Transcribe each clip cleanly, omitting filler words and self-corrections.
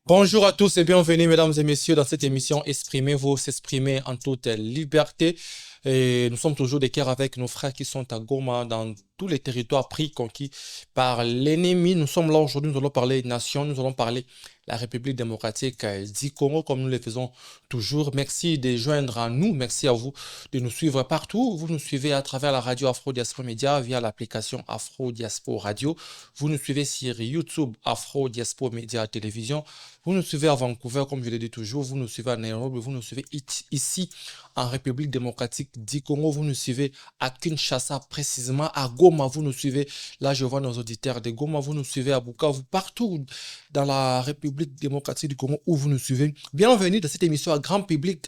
Bonjour à tous et bienvenue mesdames et messieurs dans cette émission Exprimez-vous, s'exprimer en toute liberté. Et nous sommes toujours des cœurs avec nos frères qui sont à Goma dans tous les territoires pris conquis par l'ennemi. Nous sommes là aujourd'hui, nous allons parler nation, nous allons parler la République démocratique du Congo comme nous le faisons toujours. Merci de joindre à nous, merci à vous de nous suivre partout. Vous nous suivez à travers la radio Afro Diaspora Média via l'application Afro Diaspora Radio. Vous nous suivez sur YouTube Afro Diaspora Média Télévision. Vous nous suivez à Vancouver, comme je l'ai dit toujours. Vous nous suivez à Nairobi. Vous nous suivez ici en République démocratique du Congo. Vous nous suivez à Kinshasa, précisément à Goma. Vous nous suivez, là je vois nos auditeurs de Goma. Vous nous suivez à Bukavu, partout dans la République démocratique du Congo où vous nous suivez. Bienvenue dans cette émission à grand public.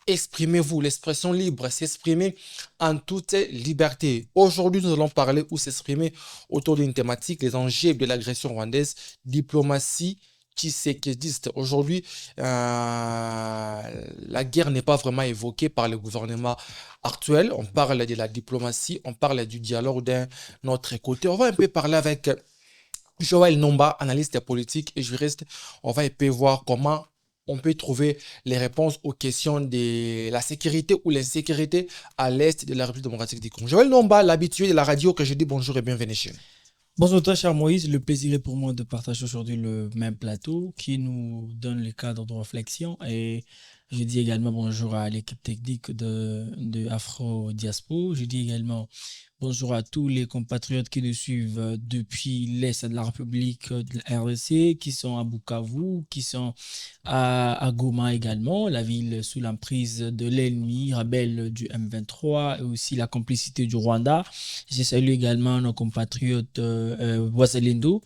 Exprimez-vous, l'expression libre, s'exprimer en toute liberté. Aujourd'hui, nous allons parler ou s'exprimer autour d'une thématique, les enjeux de l'agression rwandaise, diplomatie tshisekediste. Aujourd'hui, la guerre n'est pas vraiment évoquée par le gouvernement actuel. On parle de la diplomatie, on parle du dialogue d'un autre côté. On va un peu parler avec Joël Nomba, analyste politique et juriste. On va un peu voir comment on peut trouver les réponses aux questions de la sécurité ou l'insécurité à l'est de la République démocratique du Congo. Joël Nomba, l'habitué de la radio, que je dis bonjour et bienvenue chez nous. Bonjour toi, cher Moïse. Le plaisir est pour moi de partager aujourd'hui le même plateau qui nous donne le cadre de réflexion. Et je dis également bonjour à l'équipe technique de Afro Diaspora. Je dis également bonjour à tous les compatriotes qui nous suivent depuis l'Est de la République de la RDC, qui sont à Bukavu, qui sont à Goma également, la ville sous l'emprise de l'ennemi rebelle du M23 et aussi la complicité du Rwanda. Je salue également nos compatriotes Wazalendo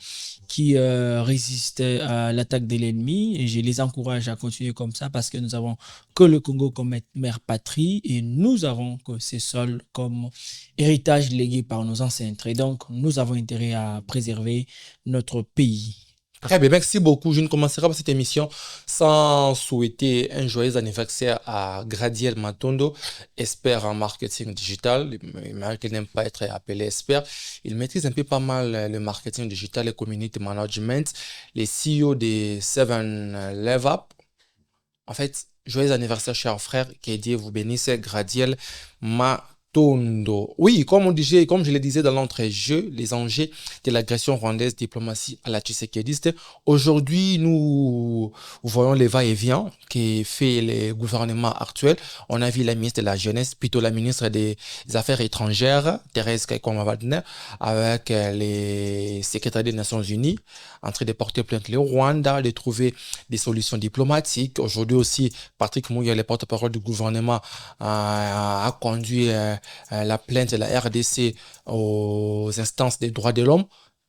qui résistaient à l'attaque de l'ennemi et je les encourage à continuer comme ça parce que nous avons que le Congo comme mère patrie et nous avons que ces sols comme héritage légué par nos ancêtres. Et donc, nous avons intérêt à préserver notre pays. Très bien, merci beaucoup. Je ne commencerai pas cette émission sans souhaiter un joyeux anniversaire à Gradiel Matondo, expert en marketing digital. Il n'aime pas être appelé expert. Il maîtrise un peu pas mal le marketing digital et community management. Les CEO de 7 Level Up. En fait, joyeux anniversaire, cher frère. Que Dieu vous bénisse. Gradiel Matondo. Oui, comme je le disais dans l'entrejeu, les enjeux de l'agression rwandaise, diplomatie à la tshisekediste. Aujourd'hui, nous voyons les va-et-vient que fait le gouvernement actuel. On a vu la ministre de la Jeunesse, plutôt la ministre des Affaires étrangères, Thérèse Kaikwamba-Wagner, avec les secrétaires des Nations Unies, en train de porter plainte le Rwanda, de trouver des solutions diplomatiques. Aujourd'hui aussi, Patrick Mouya, le porte-parole du gouvernement, a conduit la plainte de la RDC aux instances des droits de l'homme.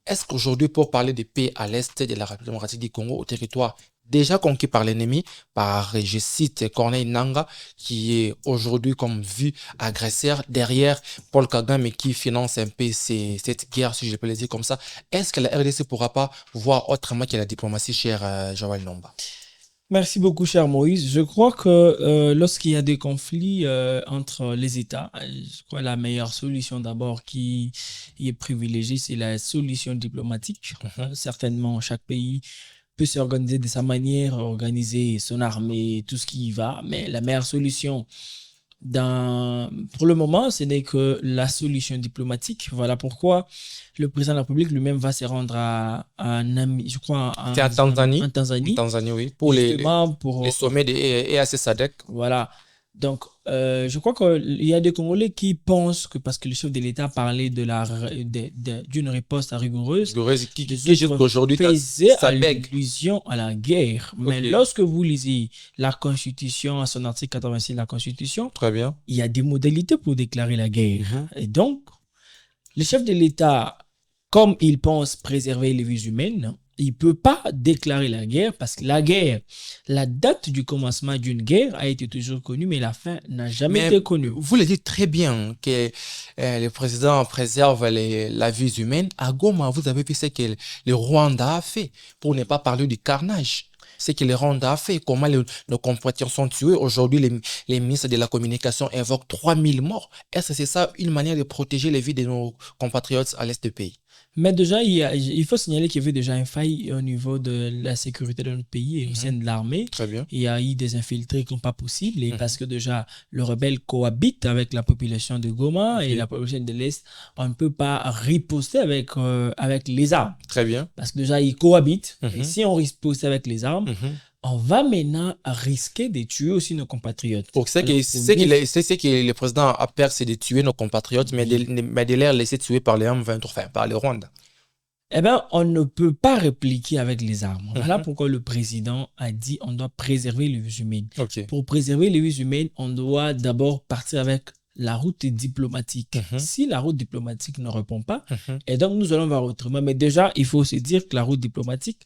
Est-ce qu'aujourd'hui, pour parler de paix à l'est de la République démocratique du Congo, au territoire déjà conquis par l'ennemi, par, je cite, Corneille Nangaa, qui est aujourd'hui comme vu agresseur derrière Paul Kagame qui finance un peu cette guerre, si je peux le dire comme ça, est-ce que la RDC ne pourra pas voir autrement que la diplomatie, cher Joël Nomba? Merci beaucoup, cher Moïse. Je crois que lorsqu'il y a des conflits entre les États, je crois que la meilleure solution d'abord qui est privilégiée, c'est la solution diplomatique. Certainement, chaque pays peut s'organiser de sa manière, organiser son armée, tout ce qui y va, mais la meilleure solution pour le moment, ce n'est que la solution diplomatique. Voilà pourquoi le président de la République lui-même va se rendre à je crois, en Tanzanie. En Tanzanie. En Tanzanie, oui. Pour les sommets de EAC SADC. Voilà. Donc, je crois qu'il y a des Congolais qui pensent que parce que le chef de l'État parlait d'une riposte rigoureuse, qui jusqu'aujourd'hui faisait allusion à la guerre. Mais lorsque vous lisez la Constitution, à son article 86 de la Constitution, très bien, il y a des modalités pour déclarer la guerre. Et donc, le chef de l'État, comme il pense préserver les vies humaines, il ne peut pas déclarer la guerre parce que la guerre, la date du commencement d'une guerre a été toujours connue, mais la fin n'a jamais été connue. Vous le dites très bien que le président préserve la vie humaine. À Goma, vous avez vu ce que le Rwanda a fait, pour ne pas parler du carnage. Ce que le Rwanda a fait, comment nos compatriotes sont tués. Aujourd'hui, les ministres de la communication évoquent 3000 morts. Est-ce que c'est ça une manière de protéger les vies de nos compatriotes à l'est du pays? Mais déjà, il faut signaler qu'il y avait déjà une faille au niveau de la sécurité de notre pays et au sein de l'armée. Très bien. Il y a eu des infiltrés qui n'ont pas possible et parce que déjà, le rebelle cohabite avec la population de Goma et la population de l'Est. On ne peut pas riposter avec les armes. Très bien. Parce que déjà, ils cohabitent. Et si on riposte avec les armes, on va maintenant risquer de tuer aussi nos compatriotes. C'est que le président a peur, c'est de tuer nos compatriotes, mais de les laisser tuer par les M23, enfin par le Rwanda. Eh bien, on ne peut pas répliquer avec les armes. Voilà pourquoi le président a dit on doit préserver les vies humaines. Pour préserver les vies humaines, on doit d'abord partir avec la route diplomatique. Si la route diplomatique ne répond pas, et donc nous allons voir autrement. Mais déjà, il faut se dire que la route diplomatique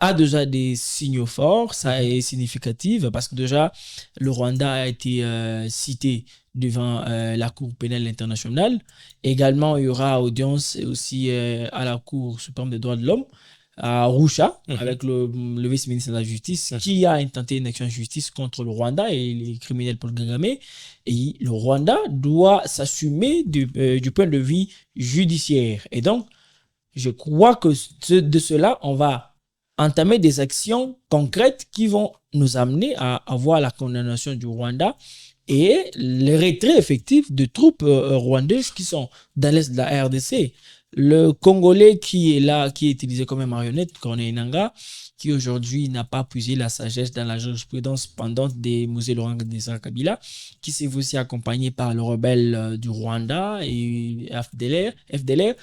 a déjà des signaux forts, ça est significatif parce que déjà le Rwanda a été cité devant la Cour pénale internationale. Également, il y aura audience aussi à la Cour suprême des droits de l'homme à Arusha avec le vice-ministre de la Justice qui a intenté une action de justice contre le Rwanda et les criminels Paul Kagame. Et le Rwanda doit s'assumer du point de vue judiciaire. Et donc, je crois que de cela, on va entamer des actions concrètes qui vont nous amener à avoir la condamnation du Rwanda et le retrait effectif de troupes rwandaises qui sont dans l'est de la RDC. Le Congolais qui est là, qui est utilisé comme une marionnette, Corneille Nangaa, qui aujourd'hui n'a pas puisé la sagesse dans la jurisprudence pendante des Mosée Laurent Désiré Kabila, qui s'est aussi accompagné par le rebelle du Rwanda et FDLR,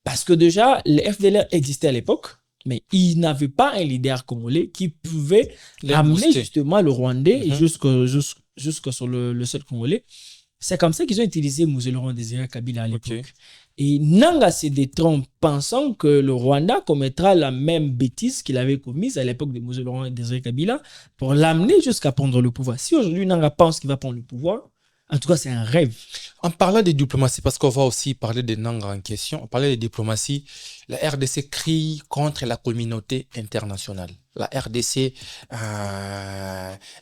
parce que déjà, le FDLR existait à l'époque, mais il n'avait pas un leader congolais qui pouvait amener justement le Rwandais jusqu'à sur le sol congolais. C'est comme ça qu'ils ont utilisé Mosée Laurent Désiré Kabila à l'époque. Et Nangaa se détrompe pensant que le Rwanda commettra la même bêtise qu'il avait commise à l'époque de Mosée Laurent Désiré Kabila pour l'amener jusqu'à prendre le pouvoir. Si aujourd'hui Nangaa pense qu'il va prendre le pouvoir, en tout cas, c'est un rêve. En parlant de diplomatie, parce qu'on va aussi parler de Nangaa en question, on parlait de diplomatie, la RDC crie contre la communauté internationale. La RDC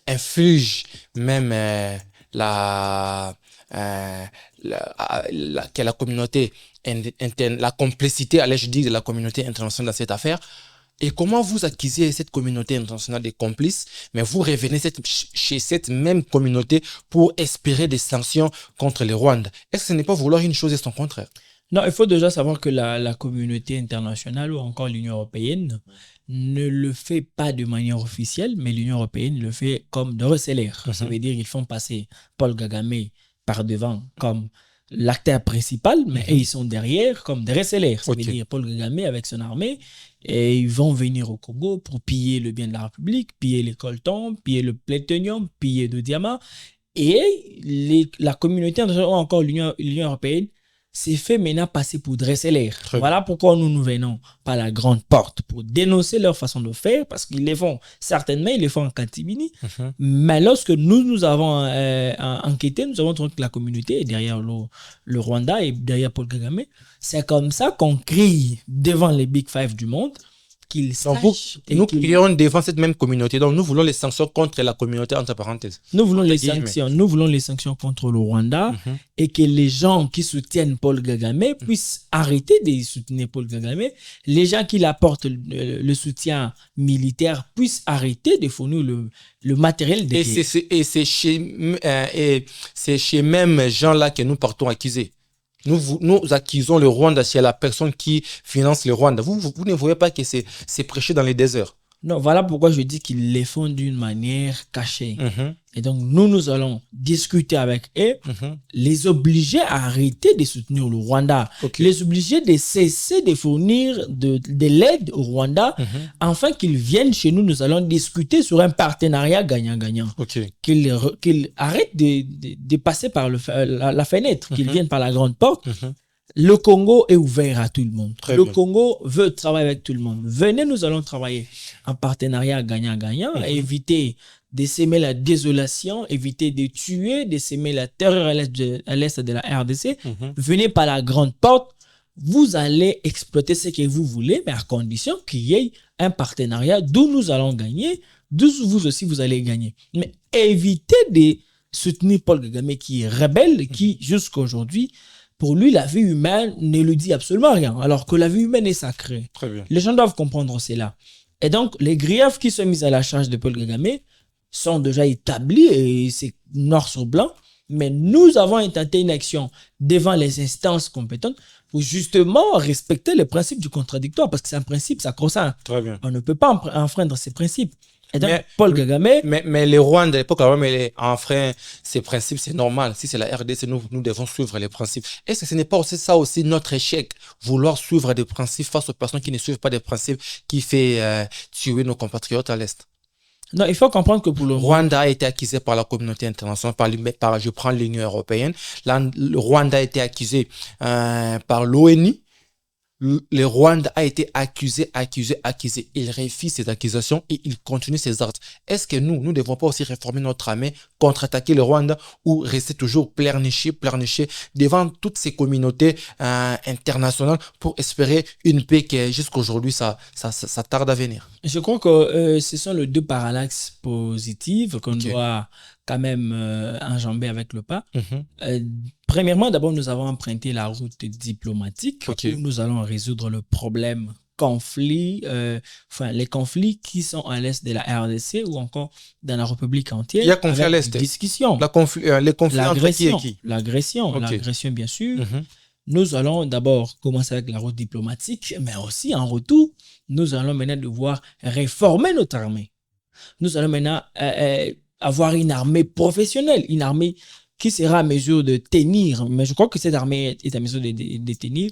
inflige même que la communauté interne, la complicité, allais-je dire, de la communauté internationale dans cette affaire. Et comment vous accusez cette communauté internationale des complices, mais vous revenez chez cette même communauté pour espérer des sanctions contre le Rwanda? Est-ce que ce n'est pas vouloir une chose et son contraire? Non, il faut déjà savoir que la communauté internationale ou encore l'Union européenne ne le fait pas de manière officielle, mais l'Union européenne le fait comme de recelaire. Ça veut dire qu'ils font passer Paul Kagame par devant comme l'acteur principal, mais ils sont derrière comme des recelaires. Ça veut dire Paul Kagame avec son armée, et ils vont venir au Congo pour piller le bien de la République, piller les coltons, piller le plutonium, piller le diamant. Et la communauté internationale ou encore l'Union européenne s'est fait maintenant passer pour dresser l'air. Voilà pourquoi nous venons par la grande porte pour dénoncer leur façon de faire, parce qu'ils les font, certainement ils les font en catimini, mais lorsque nous avons enquêté, nous avons trouvé que la communauté est derrière le Rwanda et derrière Paul Kagame. C'est comme ça qu'on crie devant les Big Five du monde qu'ils sachent. Nous crions devant cette même communauté. Donc, nous voulons les sanctions contre la communauté, entre parenthèses. Nous voulons les sanctions contre le Rwanda et que les gens qui soutiennent Paul Kagame puissent arrêter de soutenir Paul Kagame. Les gens qui apportent le soutien militaire puissent arrêter de fournir le matériel de guerre. Et c'est chez même gens-là que nous partons accuser. Nous accusons le Rwanda, c'est la personne qui finance le Rwanda. Vous ne voyez pas que c'est prêché dans les déserts. Non, voilà pourquoi je dis qu'ils les font d'une manière cachée. Et donc, nous allons discuter avec eux, les obliger à arrêter de soutenir le Rwanda, les obliger de cesser de fournir de l'aide au Rwanda, afin qu'ils viennent chez nous. Nous allons discuter sur un partenariat gagnant-gagnant. Qu'ils arrêtent de passer par la fenêtre, qu'ils viennent par la grande porte. Le Congo est ouvert à tout le monde. Très Le bien. Congo veut travailler avec tout le monde. Venez, nous allons travailler en partenariat gagnant-gagnant, éviter de s'aimer la désolation, éviter de tuer, de s'aimer la terreur à l'est de la RDC. Venez par la grande porte. Vous allez exploiter ce que vous voulez, mais à condition qu'il y ait un partenariat d'où nous allons gagner, d'où vous aussi vous allez gagner. Mais évitez de soutenir Paul Kagame qui est rebelle, qui jusqu'à aujourd'hui, pour lui, la vie humaine ne lui dit absolument rien, alors que la vie humaine est sacrée. Très bien. Les gens doivent comprendre cela. Et donc, les griefs qui sont mis à la charge de Paul Kagame sont déjà établis et c'est noir sur blanc. Mais nous avons intenté une action devant les instances compétentes pour justement respecter le principe du contradictoire parce que c'est un principe sacro-saint. Très bien. On ne peut pas enfreindre ces principes. Et donc, Mais- Paul Kagame, Mais les Rwandais, à l'époque, quand même, ils enfreint ces principes, c'est normal. Si c'est la RDC, nous devons suivre les principes. Est-ce que ce n'est pas aussi ça aussi notre échec, vouloir suivre des principes face aux personnes qui ne suivent pas des principes, qui fait tuer nos compatriotes à l'Est? non, il faut comprendre que pour le Rwanda a été accusé par la communauté internationale, je prends l'Union européenne. Là, le Rwanda a été accusé par l'ONU. Le Rwanda a été accusé. Il refuse ces accusations et il continue ses actes. Est-ce que nous ne devons pas aussi réformer notre armée, contre-attaquer le Rwanda ou rester toujours pleurnicher devant toutes ces communautés internationales pour espérer une paix qui jusqu'à aujourd'hui ça tarde à venir? Je crois que ce sont les deux parallaxes positifs qu'on doit quand même enjamber avec le pas. Premièrement, d'abord, nous avons emprunté la route diplomatique où nous allons résoudre le problème les conflits qui sont à l'est de la RDC ou encore dans la République entière. Il y a conflit à l'est. Discussion. Les conflits entre qui et qui? L'agression, bien sûr. Nous allons d'abord commencer avec la route diplomatique, mais aussi en retour, nous allons maintenant devoir réformer notre armée. Nous allons maintenant avoir une armée professionnelle, une armée qui sera à mesure de tenir. Mais je crois que cette armée est à mesure de tenir.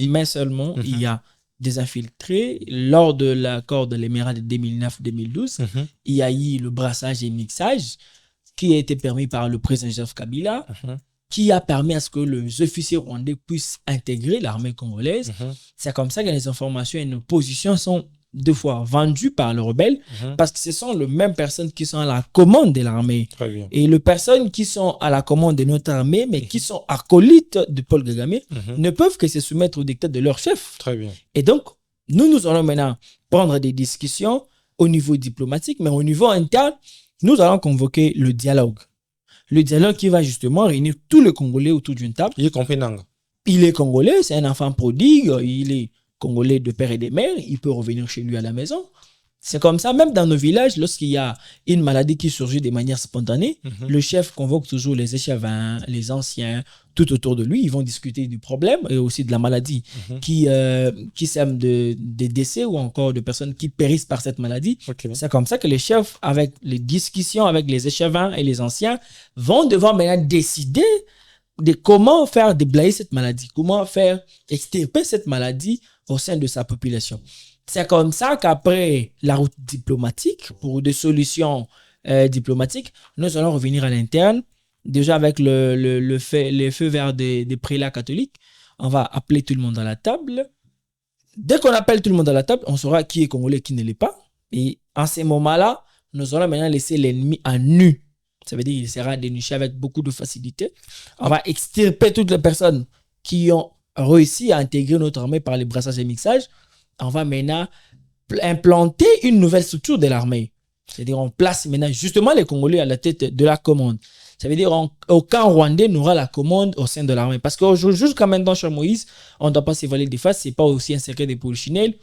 Mais seulement, il y a des infiltrés. Lors de l'accord de l'Émirat de 2009-2012, il y a eu le brassage et mixage qui a été permis par le président Joseph Kabila, qui a permis à ce que les officiers rwandais puissent intégrer l'armée congolaise. C'est comme ça que les informations et nos positions sont deux fois vendues par les rebelles parce que ce sont les mêmes personnes qui sont à la commande de l'armée. Et les personnes qui sont à la commande de notre armée, mais qui sont acolytes de Paul Kagame, ne peuvent que se soumettre au dictat de leur chef. Très bien. Et donc, nous allons maintenant prendre des discussions au niveau diplomatique, mais au niveau interne, nous allons convoquer le dialogue. Le dialogue qui va justement réunir tous les Congolais autour d'une table. Il est compris, Nanga. Il est Congolais, c'est un enfant prodigue, il est Congolais de père et de mère, il peut revenir chez lui à la maison. C'est comme ça, même dans nos villages, lorsqu'il y a une maladie qui surgit de manière spontanée, le chef convoque toujours les échevins, les anciens, tout autour de lui. Ils vont discuter du problème et aussi de la maladie qui sème des décès ou encore de personnes qui périssent par cette maladie. C'est comme ça que les chefs, avec les discussions avec les échevins et les anciens, vont devoir maintenant décider de comment faire déblayer cette maladie, comment faire extirper cette maladie au sein de sa population. C'est comme ça qu'après la route diplomatique, pour des solutions diplomatiques, nous allons revenir à l'interne, déjà avec les feux verts des prélats catholiques. On va appeler tout le monde à la table. Dès qu'on appelle tout le monde à la table, on saura qui est congolais et qui ne l'est pas. Et en ces moments-là, nous allons maintenant laisser l'ennemi à nu. Ça veut dire qu'il sera déniché avec beaucoup de facilité. On va extirper toutes les personnes qui ont réussi à intégrer notre armée par les brassages et mixages. On va maintenant implanter une nouvelle structure de l'armée. C'est-à-dire on place maintenant justement les Congolais à la tête de la commande. Ça veut dire qu'aucun Rwandais n'aura la commande au sein de l'armée. Parce que jusqu'à maintenant, cher Moïse, on ne doit pas s'évaluer des faces. Ce n'est pas aussi un secret des polichinelles.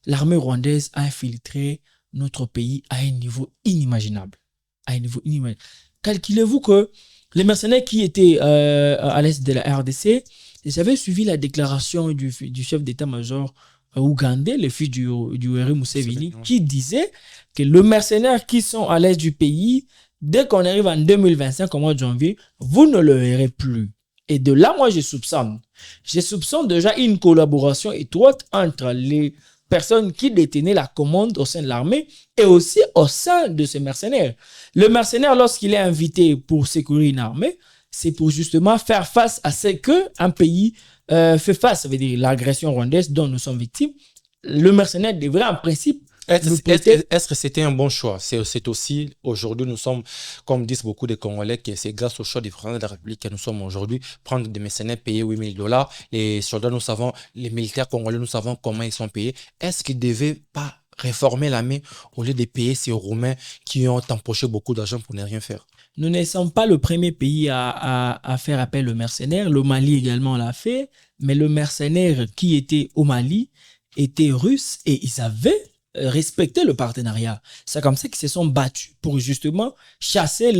L'armée rwandaise a infiltré notre pays à un niveau inimaginable. Calculez-vous que les mercenaires qui étaient à l'est de la RDC, ils avaient suivi la déclaration du chef d'état-major ougandais, le fils du Yoweri Museveni, qui disait que les mercenaires qui sont à l'est du pays, dès qu'on arrive en 2025, au mois de janvier, vous ne le verrez plus. Et de là, moi, je soupçonne déjà une collaboration étroite entre les personnes qui détenaient la commande au sein de l'armée et aussi au sein de ces mercenaires. Le mercenaire, lorsqu'il est invité pour secourir une armée, c'est pour justement faire face à ce qu'un pays fait face, ça veut dire l'agression rwandaise dont nous sommes victimes. Le mercenaire devrait en principe Est-ce que c'était un bon choix? C'est aussi, aujourd'hui, nous sommes, comme disent beaucoup de Congolais, que c'est grâce au choix du président de la République que nous sommes aujourd'hui, prendre des mercenaires payés $8 000. Les soldats, nous savons, les militaires congolais, nous savons comment ils sont payés. Est-ce qu'ils ne devaient pas réformer l'armée au lieu de payer ces Roumains qui ont empoché beaucoup d'argent pour ne rien faire? Nous ne sommes pas le premier pays à faire appel aux mercenaires. Le Mali également l'a fait, mais le mercenaire qui était au Mali était russe et ils avaient respecté le partenariat. C'est comme ça qu'ils se sont battus pour justement chasser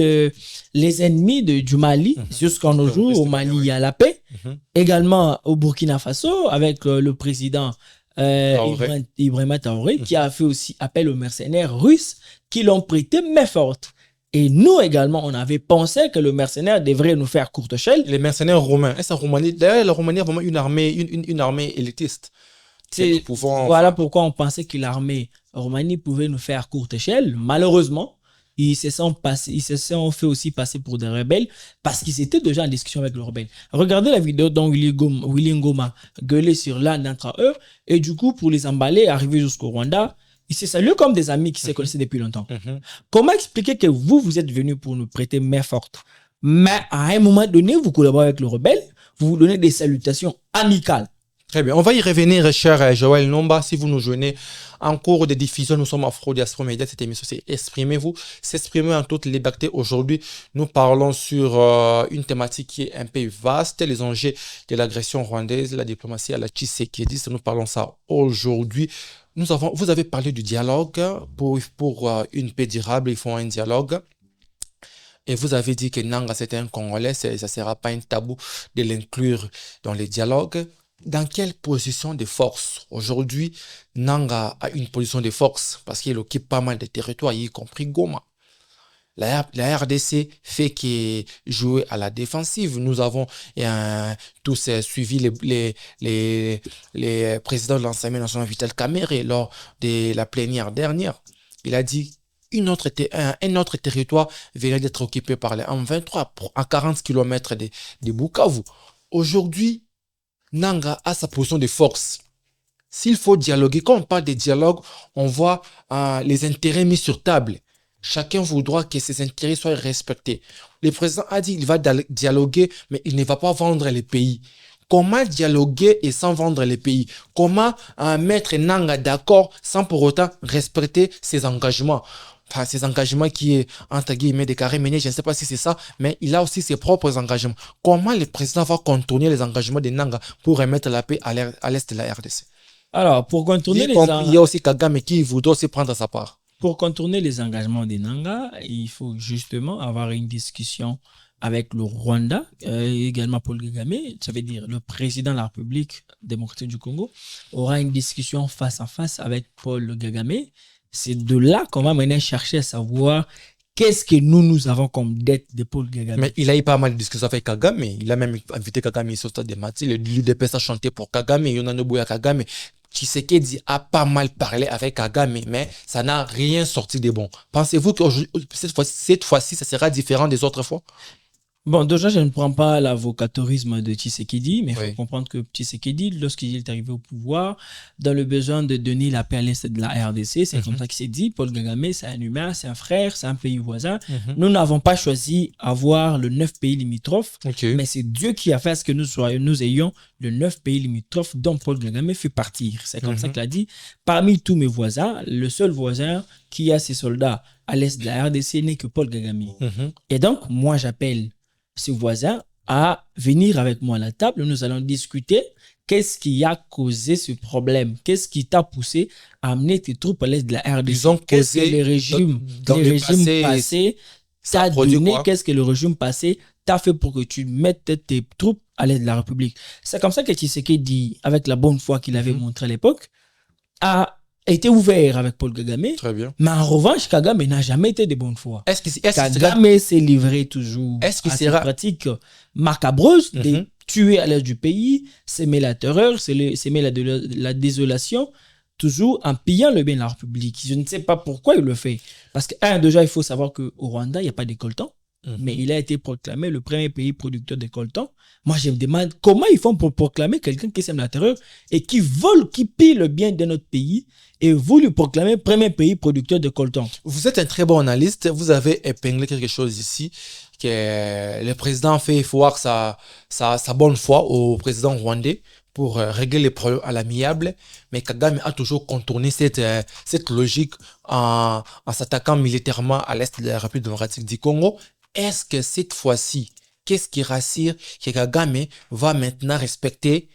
les ennemis du Mali jusqu'à nos jours. Au Mali, il y a la paix. Également au Burkina Faso, avec le président Ibrahima Traoré, qui a fait aussi appel aux mercenaires russes qui l'ont prêté main forte. Et nous également, on avait pensé que le mercenaire devrait nous faire courte échelle. Les mercenaires roumains. D'ailleurs, la Roumanie a vraiment une armée élitiste. Voilà pourquoi on pensait que l'armée Roumanie pouvait nous faire courte échelle. Malheureusement, ils se sont fait aussi passer pour des rebelles parce qu'ils étaient déjà en discussion avec les rebelles. Regardez la vidéo dont Willy Ngoma gueulait sur l'un d'entre eux et du coup, pour les emballer, arriver jusqu'au Rwanda, ils se saluent comme des amis qui se connaissaient depuis longtemps. Comment expliquer que vous êtes venus pour nous prêter main forte, mais à un moment donné, vous collaborez avec le rebelle, vous donnez des salutations amicales. Très bien. On va y revenir, cher Joël Nomba. Si vous nous joignez en cours de diffusion, nous sommes Afro Diaspora Média. Cette émission, c'est Exprimez-vous. S'exprimer en toute liberté. Aujourd'hui, nous parlons sur une thématique qui est un peu vaste, les enjeux de l'agression rwandaise, la diplomatie à la Tshisekedi. Nous parlons ça aujourd'hui. Vous avez parlé du dialogue. Pour une paix durable, il faut un dialogue. Et vous avez dit que Nanga, c'était un Congolais. Ça ne sera pas un tabou de l'inclure dans les dialogues. Dans quelle position de force? Aujourd'hui, Nanga a une position de force parce qu'il occupe pas mal de territoires, y compris Goma. La RDC fait qu'il joue à la défensive. Nous avons tous suivi les présidents de l'Assemblée nationale Vital Kamerhe lors de la plénière dernière. Il a dit un autre territoire vient d'être occupé par les M23 à 40 km de Bukavu. Aujourd'hui, Nanga a sa position de force. S'il faut dialoguer, quand on parle de dialogue, on voit les intérêts mis sur table. Chacun voudra que ses intérêts soient respectés. Le président a dit qu'il va dialoguer, mais il ne va pas vendre les pays. Comment dialoguer et sans vendre les pays? Comment mettre Nanga d'accord sans pour autant respecter ses engagements? Enfin, ses engagements qui est, entre guillemets, déclarés menés, je ne sais pas si c'est ça, mais il a aussi ses propres engagements. Comment le président va contourner les engagements de Nanga pour remettre la paix à l'est de la RDC? Alors, pour contourner il y a aussi Kagame qui voudrait aussi prendre sa part. Pour contourner les engagements de Nanga, il faut justement avoir une discussion avec le Rwanda, également Paul Kagame, ça veut dire le président de la République démocratique du Congo, aura une discussion face à face avec Paul Kagame. C'est de là qu'on va maintenant chercher à savoir qu'est-ce que nous avons comme dette de Paul Kagame. Mais il a eu pas mal de discussions avec Kagame. Il a même invité Kagame sur le stade de Mati. L'UDPS a chanté pour Kagame. Yonanobu à Kagame. Tshisekedi a pas mal parlé avec Kagame, mais ça n'a rien sorti de bon. Pensez-vous que cette fois-ci, ça sera différent des autres fois? Bon, déjà, je ne prends pas l'avocatorisme de Tshisekedi, mais il Oui. faut comprendre que Tshisekedi, lorsqu'il est arrivé au pouvoir, dans le besoin de donner la paix à l'est de la RDC, c'est comme ça qu'il s'est dit, Paul Kagame, c'est un humain, c'est un frère, c'est un pays voisin. Nous n'avons pas choisi avoir le 9 pays limitrophes, mais c'est Dieu qui a fait à ce que nous ayons le 9 pays limitrophes dont Paul Kagame fait partir. C'est comme ça qu'il a dit, parmi tous mes voisins, le seul voisin qui a ses soldats à l'est de la RDC n'est que Paul Kagame. Et donc, moi, j'appelle ses voisins à venir avec moi à la table. Nous allons discuter qu'est-ce qui a causé ce problème. Qu'est-ce qui t'a poussé à amener tes troupes à l'est de la RDC? Ils ont Qu'est-ce que causé les régimes passés t'a donné? Qu'est-ce que le régime passé t'a fait pour que tu mettes tes troupes à l'est de la République? C'est comme ça que Tshisekedi, avec la bonne foi qu'il avait montré à l'époque, a été ouvert avec Paul Kagame. Très bien. Mais en revanche, Kagame n'a jamais été de bonne foi. Kagame s'est livré toujours à ces pratiques macabreuses de tuer à l'est du pays, s'aimer la terreur, s'aimer la désolation, toujours en pillant le bien de la République. Je ne sais pas pourquoi il le fait. Parce que, déjà, il faut savoir qu'au Rwanda, il n'y a pas d'école temps. mais il a été proclamé le premier pays producteur de coltan. Moi, je me demande comment ils font pour proclamer quelqu'un qui sème la terreur et qui vole, qui pille le bien de notre pays, et vous lui proclamez premier pays producteur de coltan. Vous êtes un très bon analyste. Vous avez épinglé quelque chose ici que le président fait voir sa bonne foi au président rwandais pour régler les problèmes à l'amiable. Mais Kagame a toujours contourné cette logique en s'attaquant militairement à l'est de la République démocratique du Congo. Est-ce que cette fois-ci, qu'est-ce qui rassure que Kagame va maintenant respecter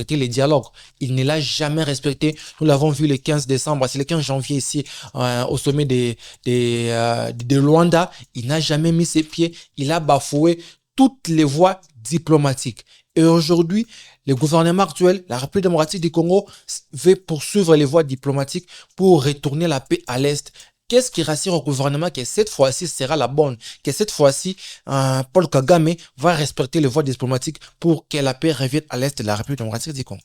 les dialogues? Il ne l'a jamais respecté. Nous l'avons vu le 15 décembre, c'est le 15 janvier ici, au sommet de Luanda. Il n'a jamais mis ses pieds. Il a bafoué toutes les voies diplomatiques. Et aujourd'hui, le gouvernement actuel, la République démocratique du Congo, veut poursuivre les voies diplomatiques pour retourner la paix à l'Est. Qu'est-ce qui rassure au gouvernement que cette fois-ci sera la bonne, que cette fois-ci, Paul Kagame va respecter les voies diplomatiques pour que la paix revienne à l'Est de la République démocratique du Congo?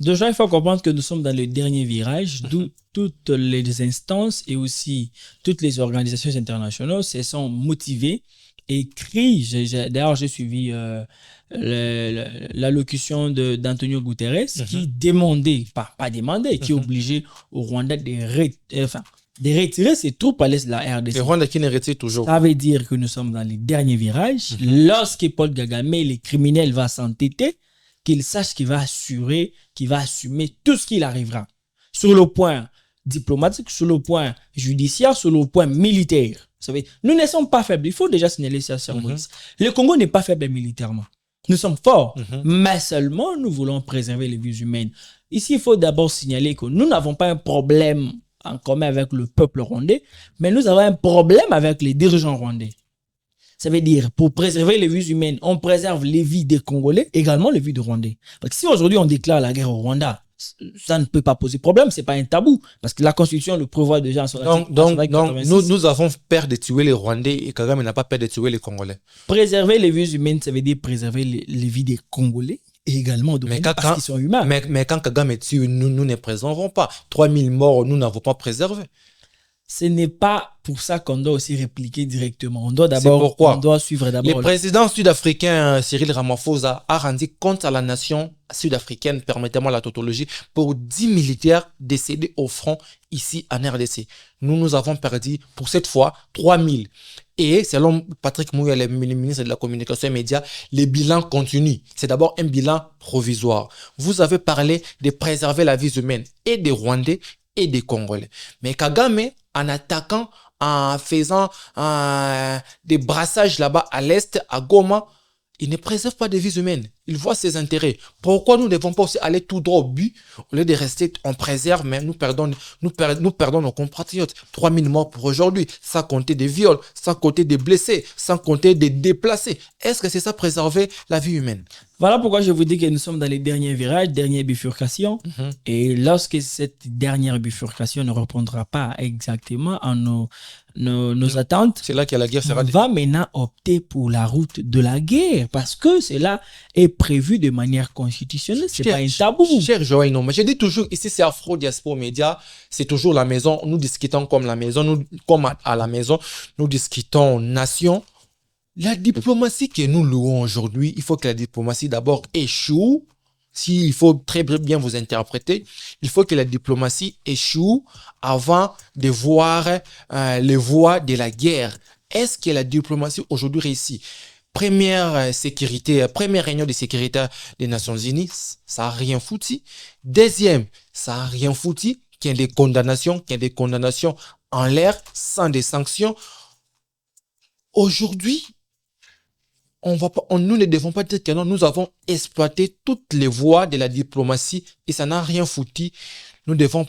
Déjà, il faut comprendre que nous sommes dans le dernier virage, d'où toutes les instances et aussi toutes les organisations internationales se sont motivées et crient. D'ailleurs, j'ai suivi l'allocution d'Antonio Guterres qui demandait, pas demandait, qui obligeait au Rwanda de retirer ses troupes à l'est de la RDC. Le Rwanda qui ne retire toujours. Ça veut dire que nous sommes dans les derniers virages. Lorsque Paul Kagame, les criminels, va s'entêter, qu'il sache qu'il va assumer tout ce qu'il arrivera. Sur le point diplomatique, sur le point judiciaire, sur le point militaire. Vous savez, nous ne sommes pas faibles. Il faut déjà signaler ça, Sir Moïse. Le Congo n'est pas faible militairement. Nous sommes forts, mais seulement nous voulons préserver les vies humaines. Ici, il faut d'abord signaler que nous n'avons pas un problème en commun avec le peuple rwandais, mais nous avons un problème avec les dirigeants rwandais. Ça veut dire, pour préserver les vies humaines, on préserve les vies des Congolais, également les vies des Rwandais. Parce que si aujourd'hui on déclare la guerre au Rwanda, ça ne peut pas poser problème, c'est pas un tabou, parce que la Constitution le prévoit déjà en son article. Donc nous avons peur de tuer les Rwandais et Kagame n'a pas peur de tuer les Congolais. Préserver les vies humaines, ça veut dire préserver les vies des Congolais et également de Rwandais, parce qu'ils sont humains. Mais quand Kagame tue, nous ne préservons pas. 3000 morts, nous n'avons pas préservé. Ce n'est pas pour ça qu'on doit aussi répliquer directement. On doit suivre d'abord. Le président sud-africain Cyril Ramaphosa a rendu compte à la nation sud-africaine, permettez-moi la tautologie, pour 10 militaires décédés au front ici en RDC. Nous avons perdu pour cette fois 3000. Et selon Patrick Mouya, le ministre de la Communication et des Médias, les bilans continuent. C'est d'abord un bilan provisoire. Vous avez parlé de préserver la vie humaine et des Rwandais et des Congolais. Mais Kagame, en attaquant, en faisant des brassages là-bas à l'est, à Goma, il ne préserve pas des vies humaines. Il voit ses intérêts. Pourquoi nous ne devons pas aussi aller tout droit au but? Au lieu de rester, on préserve, mais nous perdons nos compatriotes. 3000 morts pour aujourd'hui, sans compter des viols, sans compter des blessés, sans compter des déplacés. Est-ce que c'est ça, préserver la vie humaine? Voilà pourquoi je vous dis que nous sommes dans les derniers virages, dernières bifurcations. Et lorsque cette dernière bifurcation ne répondra pas exactement à nos attentes, c'est là que la guerre sera. On va maintenant opter pour la route de la guerre parce que cela est prévu de manière constitutionnelle. C'est pas un tabou. Cher Joël, non, mais je dis toujours, ici c'est Afro Diaspora Média, c'est toujours la maison. Nous discutons comme la maison, comme à la maison, nous discutons nation. La diplomatie que nous louons aujourd'hui, il faut que la diplomatie d'abord échoue. S'il faut très bien vous interpréter, il faut que la diplomatie échoue avant de voir les voies de la guerre. Est-ce que la diplomatie aujourd'hui réussit? Première réunion de sécurité des Nations Unies, ça n'a rien foutu. Deuxième, ça n'a rien foutu. Qu'il y ait des condamnations en l'air, sans des sanctions. Aujourd'hui, nous ne devons pas dire que non, nous avons exploité toutes les voies de la diplomatie et ça n'a rien foutu. Nous devons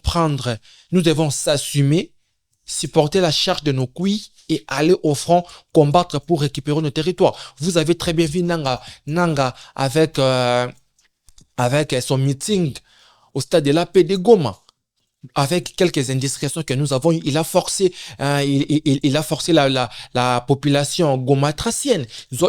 s'assumer, supporter la charge de nos couilles et aller au front combattre pour récupérer nos territoires. Vous avez très bien vu Nanga avec son meeting au stade de la paix de Goma. Avec quelques indiscrétions que nous avons, il a forcé la population gomatracienne.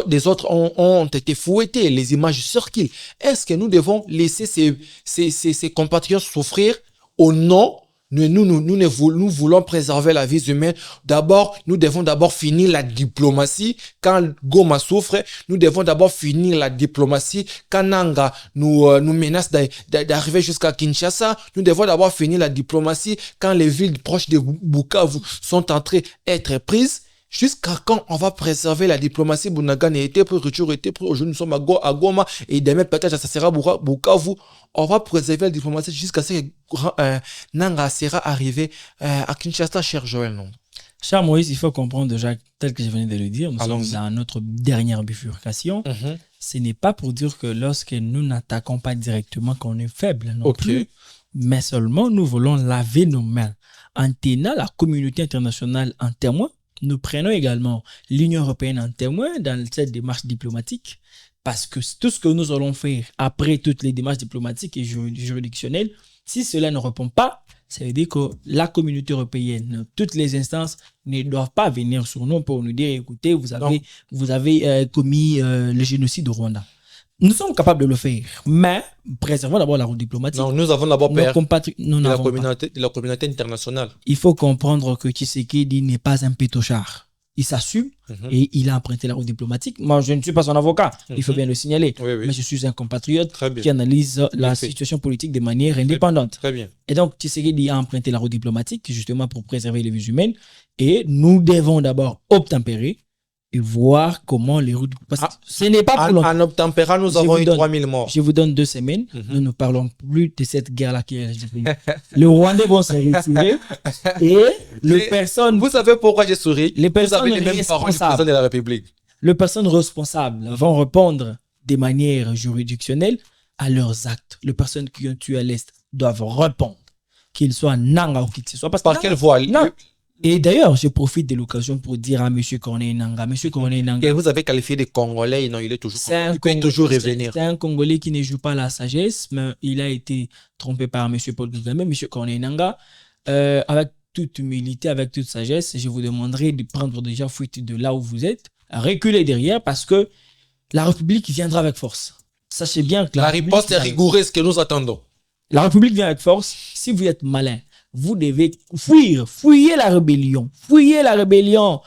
Des autres ont été fouettés, les images circulent. Est-ce que nous devons laisser ces compatriotes souffrir au nom Nous voulons préserver la vie humaine. D'abord, nous devons d'abord finir la diplomatie. Quand Goma souffre, nous devons d'abord finir la diplomatie. Quand Nanga nous menace d'arriver jusqu'à Kinshasa, nous devons d'abord finir la diplomatie. Quand les villes proches de Bukavu sont en train d'être prises, jusqu'à quand on va préserver la diplomatie? Bunagan était pour retour, était pour aujourd'hui, nous sommes à Goma et demain peut-être ça sera Bukavu. On va préserver la diplomatie jusqu'à ce que Nanga sera arrivé à Kinshasa, cher Joël. Non? Cher Moïse, il faut comprendre déjà, tel que je venais de le dire, nous Allons-y. sommes dans notre dernière bifurcation. Mhm. Ce n'est pas pour dire que lorsque nous n'attaquons pas directement qu'on est faible non Ok. plus, mais seulement nous voulons laver nos mains. En tenant la communauté internationale en témoin, nous prenons également l'Union européenne en témoin dans cette démarche diplomatique, parce que tout ce que nous allons faire après toutes les démarches diplomatiques et juridictionnelles, si cela ne répond pas, ça veut dire que la communauté européenne, toutes les instances ne doivent pas venir sur nous pour nous dire, écoutez, vous avez commis le génocide au Rwanda. Nous sommes capables de le faire, mais préservons d'abord la route diplomatique. Non, nous avons d'abord peur Nous de n'avons pas. la communauté internationale. Il faut comprendre que Tshisekedi n'est pas un pétochard. Il s'assume Mhm. et il a emprunté la route diplomatique. Moi, je ne suis pas son avocat, il faut Mhm. bien le signaler. Oui, oui. Mais je suis un compatriote Très bien. qui analyse la Bien fait. situation politique de manière indépendante. Très bien. Et donc, Tshisekedi a emprunté la route diplomatique justement pour préserver les vies humaines. Et nous devons d'abord obtempérer et voir comment les routes... Parce que ce n'est pas pour longtemps. En obtempérant, nous Je avons vous eu donne- 3000 morts. Je vous donne 2 semaines. Mhm. Nous ne parlons plus de cette guerre-là qui est le Rwandais vont se retirer et Mais personnes, Vous savez pourquoi j'ai souri? les Vous avez personnes les mêmes paroles du responsables, président de la République. les personnes responsables vont répondre de manière juridictionnelle à leurs actes. Les personnes qui ont tué à l'Est doivent répondre, qu'ils soient Nanga ou qui que ce soit. Parce que Par quelle voie? Non. Et d'ailleurs, je profite de l'occasion pour dire à M. Corneille Nanga, M. Corneille Que Nanga, vous avez qualifié de Congolais, non, il est toujours, c'est un il peut Congolais- toujours revenir. c'est un Congolais qui ne joue pas la sagesse, mais il a été trompé par M. Paul Kagame, M. Corneille Nanga. Avec toute humilité, avec toute sagesse, je vous demanderai de prendre déjà fuite de là où vous êtes, à reculer derrière, parce que la République viendra avec force. Sachez bien que La République riposte est vient- rigoureuse que nous attendons. La République vient avec force. Si vous êtes malin, vous devez fuir, fuyez la rébellion, fuyez la rébellion.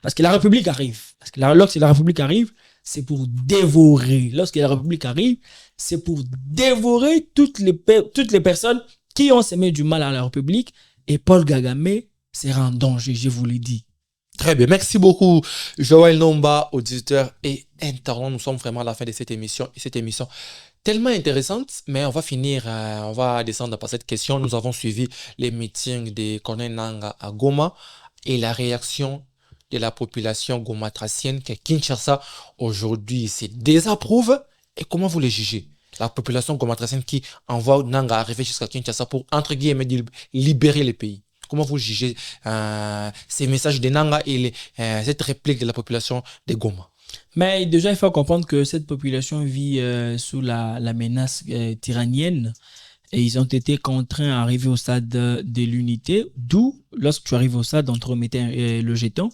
Parce que la République arrive. Parce que lorsque la République arrive, c'est pour dévorer. Lorsque la République arrive, c'est pour dévorer toutes les personnes qui ont semé du mal à la République. Et Paul Kagame sera en danger, je vous l'ai dit. Très bien. Merci beaucoup, Joël Nomba, auditeur et internaute. Nous sommes vraiment à la fin de cette émission. Et cette émission tellement intéressante, mais on va finir, on va descendre par cette question. Nous avons suivi les meetings de Corneille Nanga à Goma et la réaction de la population gomatracienne que Kinshasa aujourd'hui se désapprouve. Et comment vous les jugez? La population gomatracienne qui envoie Nanga arriver jusqu'à Kinshasa pour, entre guillemets, libérer le pays. Comment vous jugez ces messages de Nanga et cette réplique de la population de Goma? Mais déjà, il faut comprendre que cette population vit sous la menace tyrannienne et ils ont été contraints à arriver au stade de l'unité, d'où, lorsque tu arrives au stade, on te remettait le jeton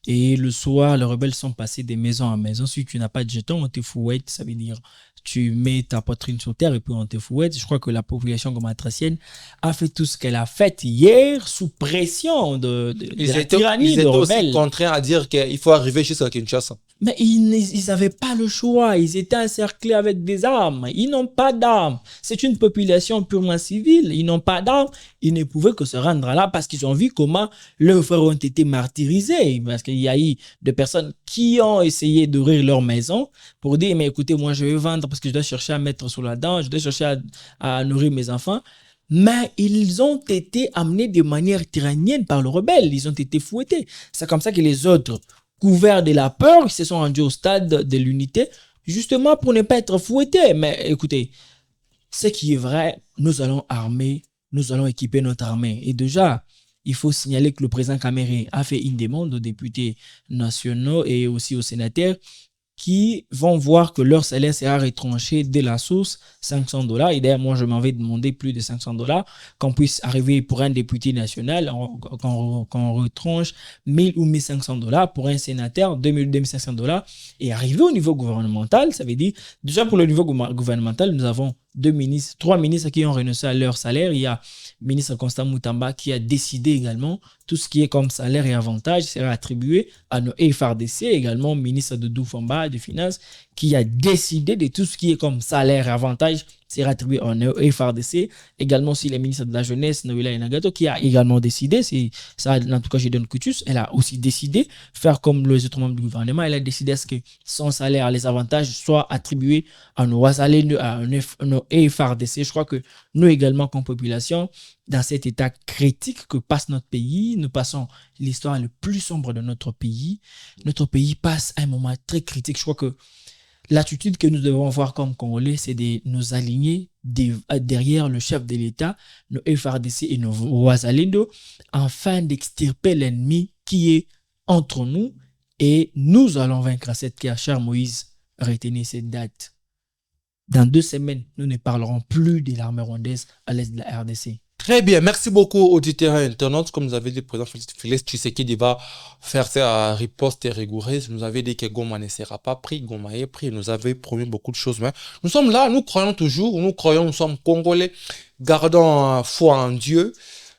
et le soir, les rebelles sont passés de maison en maison. Si tu n'as pas de jeton, on te fouette, ça veut dire tu mets ta poitrine sur terre et puis on te fouette. Je crois que la population gomatracienne a fait tout ce qu'elle a fait hier sous pression de la tyrannie ils de étaient rebelles. aussi contraints à dire qu'il faut arriver jusqu'à Kinshasa. Mais ils n'avaient pas le choix. Ils étaient encerclés avec des armes. Ils n'ont pas d'armes. C'est une population purement civile. Ils n'ont pas d'armes. Ils ne pouvaient que se rendre là parce qu'ils ont vu comment leurs frères ont été martyrisés. Parce qu'il y a eu des personnes qui ont essayé d'ouvrir leur maison pour dire, mais écoutez, moi je vais vendre parce que je dois chercher à mettre sous la dent, je dois chercher à nourrir mes enfants. Mais ils ont été amenés de manière tyrannienne par les rebelles. Ils ont été fouettés. C'est comme ça que les autres, couverts de la peur, ils se sont rendus au stade de l'unité, justement pour ne pas être fouettés. Mais écoutez, ce qui est vrai, nous allons armer, nous allons équiper notre armée. Et déjà, il faut signaler que le président Kamere a fait une demande aux députés nationaux et aussi aux sénateurs qui vont voir que leur salaire sera retranché dès la source, $500. Et d'ailleurs, moi, je m'en vais demander plus de $500, qu'on puisse arriver pour un député national, qu'on retranche 1000 ou $1 500 pour un sénateur, 2000 ou $2500. Et arriver au niveau gouvernemental, ça veut dire, déjà pour le niveau gouvernemental, nous avons trois ministres qui ont renoncé à leur salaire. Il y a le ministre Constant Moutamba qui a décidé également tout ce qui est comme salaire et avantages sera attribué à nos FRDC, également ministre de Doufamba des Finances qui a décidé de tout ce qui est comme salaire et avantages sera attribué à nos FRDC. Également aussi le ministre de la Jeunesse, Noëlla Nagato, qui a également décidé, c'est ça en tout cas je donne cutus, elle a aussi décidé faire comme les autres membres du gouvernement, elle a décidé à ce que son salaire, les avantages soient attribués à nos Ouazalais, à nos FRDC. Je crois que nous également comme population, dans cet état critique que passe notre pays, nous passons l'histoire le plus sombre de notre pays. Notre pays passe un moment très critique. Je crois que l'attitude que nous devons avoir comme Congolais, c'est de nous aligner derrière le chef de l'État, nos FRDC et nos Ouazalendo, afin d'extirper l'ennemi qui est entre nous. Et nous allons vaincre cette guerre. Cher Moïse, retenez cette date. Dans 2 semaines, nous ne parlerons plus de l'armée rwandaise à l'est de la RDC. Très bien, merci beaucoup auditeurs et internautes. Comme vous avez dit, le président Félix Tshisekedi va faire sa riposte rigoureuse. Nous avait dit que Goma ne sera pas pris, Goma est pris. Nous avait promis beaucoup de choses. Mais nous sommes là, nous croyons toujours, nous sommes Congolais. Gardons foi en Dieu.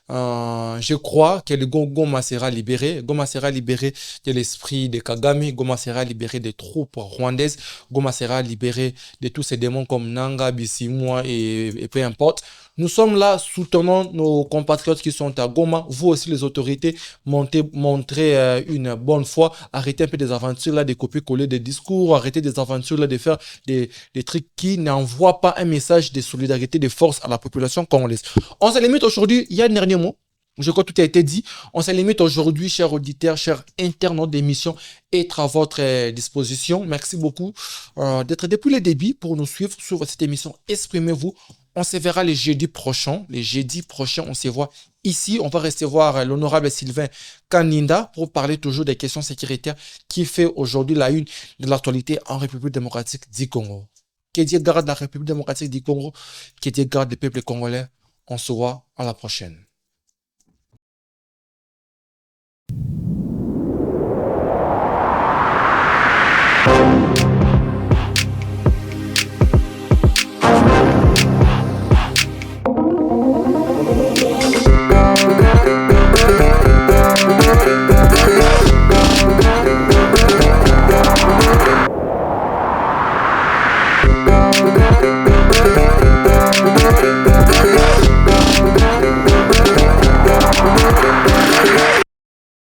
Je crois que le Goma sera libéré. Goma sera libéré de l'esprit de Kagame. Goma sera libéré des troupes rwandaises. Goma sera libéré de tous ces démons comme Nanga, Bisimwa et peu importe. Nous sommes là, soutenons nos compatriotes qui sont à Goma. Vous aussi, les autorités, montrez une bonne foi. Arrêtez un peu des aventures là, de copier-coller des discours. Arrêtez des aventures là, de faire des trucs qui n'envoient pas un message de solidarité, de force à la population congolaise. On se limite aujourd'hui. Il y a un dernier mot. Je crois que tout a été dit. On se limite aujourd'hui, chers auditeurs, chers internautes d'émission, être à votre disposition. Merci beaucoup d'être depuis le début pour nous suivre sur cette émission. Exprimez-vous. On se verra les jeudis prochains. Les jeudis prochains, on se voit ici. On va recevoir l'honorable Sylvain Kaninda pour parler toujours des questions sécuritaires qui fait aujourd'hui la une de l'actualité en République démocratique du Congo. Que Dieu garde la République démocratique du Congo. Que Dieu garde le peuple congolais. On se voit à la prochaine. Thank you.